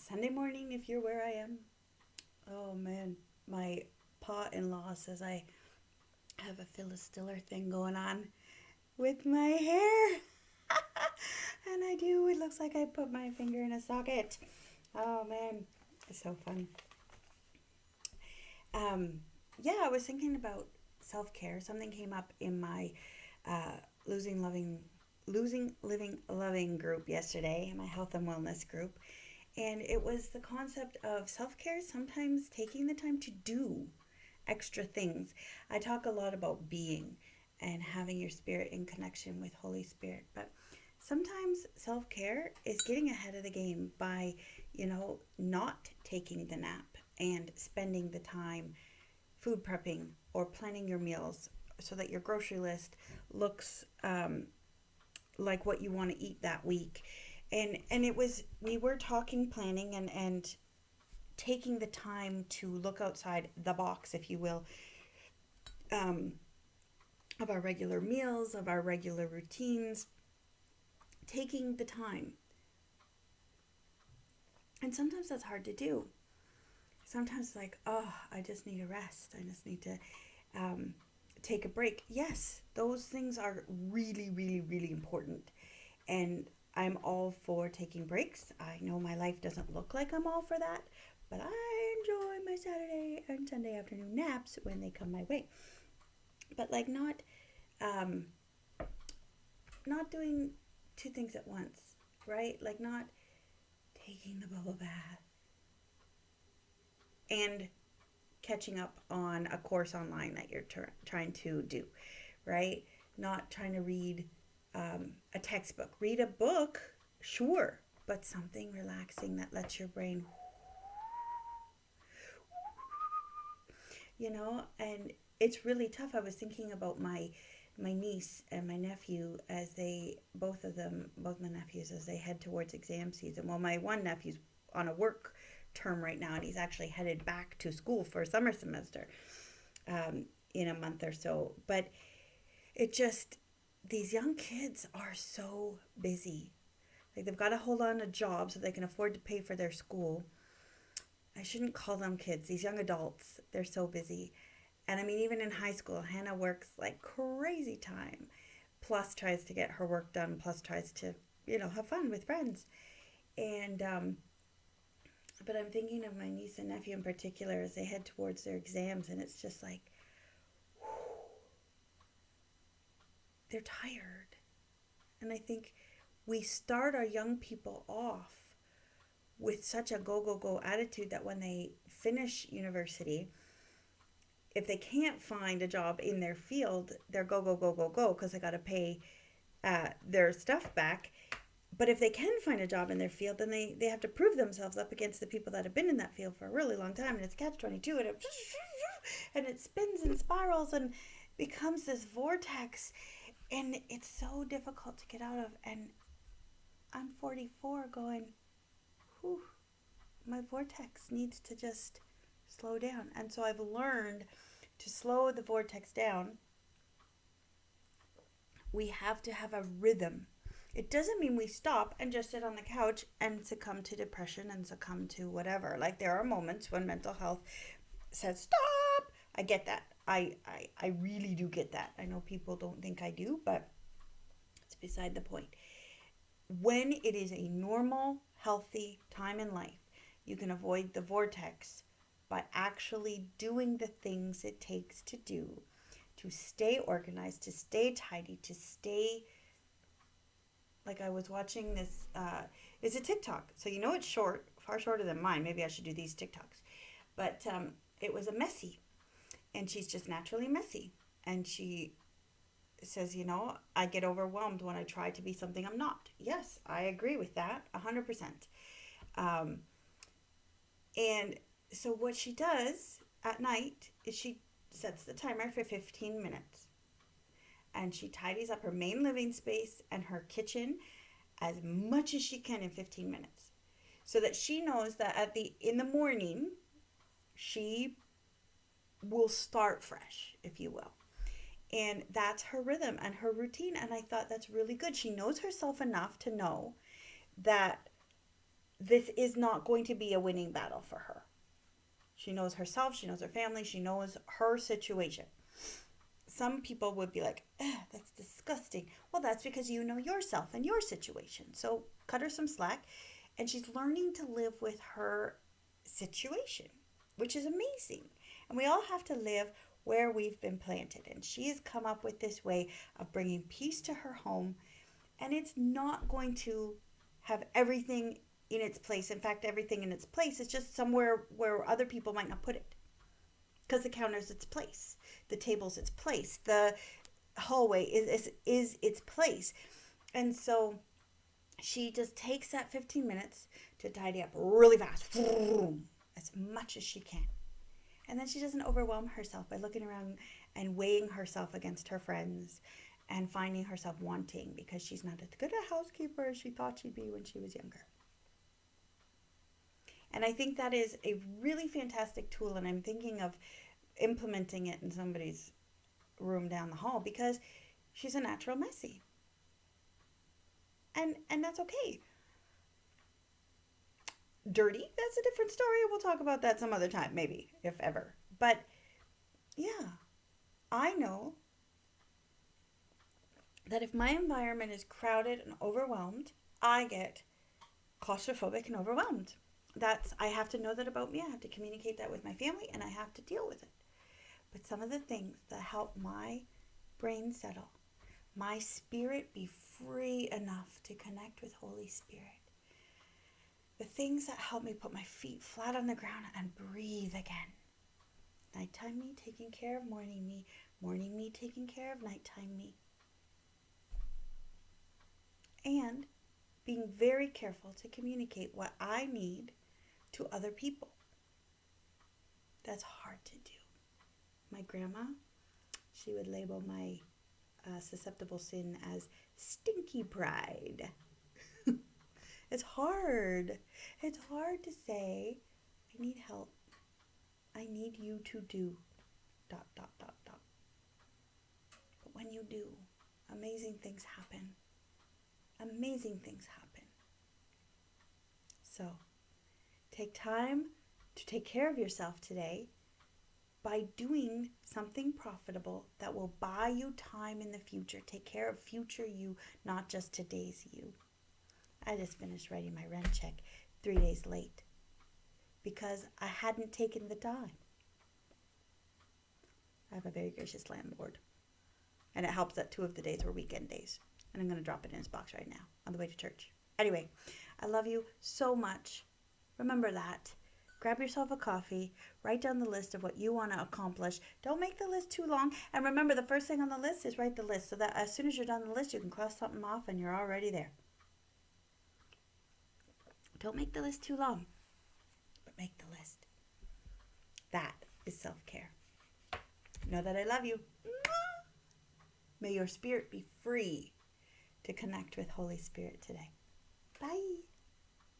Sunday morning if you're where I am. Oh man, my pa-in-law says I have a Phyllis Stiller thing going on with my hair. And I do. It looks like I put my finger in a socket. Oh man, it's so fun. Um, yeah, I was thinking about self-care. Something came up in my uh, losing loving losing living loving group yesterday, my health and wellness group, and it was the concept of self-care, sometimes taking the time to do extra things. I talk a lot about being and having your spirit in connection with Holy Spirit, but sometimes self-care is getting ahead of the game by, not taking the nap and spending the time food prepping or planning your meals so that your grocery list looks like what you want to eat that week. And it was, we were talking planning and taking the time to look outside the box, if you will, um, of our regular meals, of our regular routines, taking the time. And sometimes that's hard to do. Sometimes it's like, oh, I just need a rest. I just need to um, take a break. Yes, those things are really, really, really important. And I'm all for taking breaks. I know my life doesn't look like I'm all for that, but I enjoy my Saturday and Sunday afternoon naps when they come my way. But like um, not doing two things at once, right? Like not taking the bubble bath and catching up on a course online that you're trying to do, right? Not trying to read a textbook. Read a book, sure, but something relaxing that lets your brain, and it's really tough. I was thinking about my niece and my nephew as they both my nephews as they head towards exam season. Well, my one nephew's on a work term right now and he's actually headed back to school for a summer semester um, in a month or so. But it just, these young kids are so busy. Like they've got to hold on to jobs so they can afford to pay for their school. I shouldn't call them kids, these young adults, they're so busy. And I mean, even in high school, Hannah works like crazy time, plus tries to get her work done, plus tries to, have fun with friends. And, but I'm thinking of my niece and nephew in particular as they head towards their exams, and it's just like, they're tired. And I think we start our young people off with such a go, go, go attitude that when they finish university, if they can't find a job in their field, they're go, go, go, go, go because they got to pay their stuff back. But if they can find a job in their field, then they have to prove themselves up against the people that have been in that field for a really long time. And it's catch 22 and it spins and spirals and becomes this vortex. And it's so difficult to get out of. And I'm 44 going, whew, my vortex needs to just slow down. And so I've learned to slow the vortex down. We have to have a rhythm. It doesn't mean we stop and just sit on the couch and succumb to depression and succumb to whatever. Like there are moments when mental health says stop. I get that. I really do get that. I know people don't think I do, but it's beside the point. When it is a normal, healthy time in life, you can avoid the vortex by actually doing the things it takes to do to stay organized, to stay tidy, to stay. Like I was watching this, it's a TikTok. So it's short, far shorter than mine. Maybe I should do these TikToks. But it was a messy. And she's just naturally messy. And she says, I get overwhelmed when I try to be something I'm not. Yes, I agree with that 100%. Um, and so what she does at night is she sets the timer for 15 minutes. And she tidies up her main living space and her kitchen as much as she can in 15 minutes. So that she knows that in the morning she will start fresh, if you will. And that's her rhythm and her routine. And I thought that's really good. She knows herself enough to know that this is not going to be a winning battle for her. She knows herself, she knows her family, she knows her situation. Some people would be like, that's disgusting. Well, that's because you know yourself and your situation. So cut her some slack. And she's learning to live with her situation, which is amazing. And we all have to live where we've been planted. And she has come up with this way of bringing peace to her home. And it's not going to have everything in its place. In fact, everything in its place is just somewhere where other people might not put it. Because the counter's its place, the table's its place, the hallway is its place. And so she just takes that 15 minutes to tidy up really fast, as much as she can. And then she doesn't overwhelm herself by looking around and weighing herself against her friends and finding herself wanting because she's not as good a housekeeper as she thought she'd be when she was younger. And I think that is a really fantastic tool, and I'm thinking of implementing it in somebody's room down the hall because she's a natural messy. And that's okay. Dirty, that's a different story. We'll talk about that some other time, maybe, if ever. But yeah, I know that if my environment is crowded and overwhelmed, I get claustrophobic and overwhelmed. I have to know that about me. I have to communicate that with my family, and I have to deal with it. But some of the things that help my brain settle, my spirit be free enough to connect with Holy Spirit, the things that help me put my feet flat on the ground and breathe again. Nighttime me taking care of morning me taking care of nighttime me. And being very careful to communicate what I need to other people. That's hard to do. My grandma, she would label my susceptible sin as stinky pride. It's hard. It's hard to say, I need help. I need you to do ... But when you do, amazing things happen. Amazing things happen. So, take time to take care of yourself today by doing something profitable that will buy you time in the future. Take care of future you, not just today's you. I just finished writing my rent check 3 days late because I hadn't taken the time. I have a very gracious landlord, and it helps that 2 of the days were weekend days. And I'm going to drop it in his box right now on the way to church. Anyway, I love you so much. Remember that. Grab yourself a coffee. Write down the list of what you want to accomplish. Don't make the list too long. And remember, the first thing on the list is write the list so that as soon as you're done the list, you can cross something off and you're already there. Don't make the list too long, but make the list. That is self-care. Know that I love you. May your spirit be free to connect with Holy Spirit today. Bye.